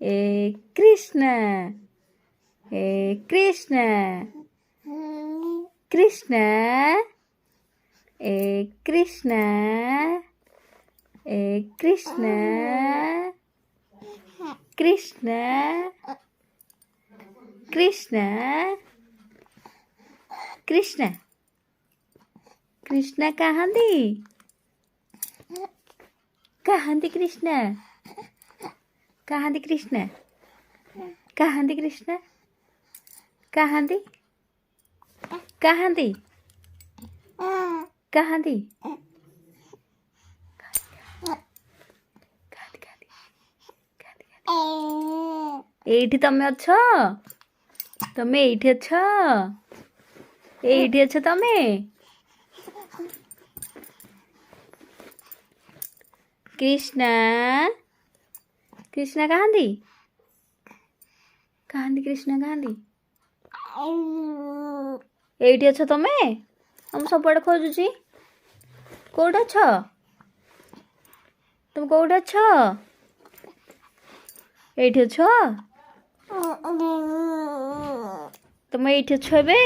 ए कृष्ण कृष्ण कृष्ण कृष्ण कृष्ण कृष्ण कृष्ण कृष्ण कृष्ण कहाँ दी कृष्ण कहाँ दी कृष्ण कहाँ दी कृष्ण कहाँ दी कहाँ दी कहाँ दी एठी तमे अछ तमे एठी अछ एठी अछ तमे कृष्ण कृष्ण कहाँ दी कृष्ण कहाँ दी एठी अछ तमे हम सबआडे खोजुची कोउठे अछ तुम कोउठे अछ एठी अछ तुम एठी अछ बे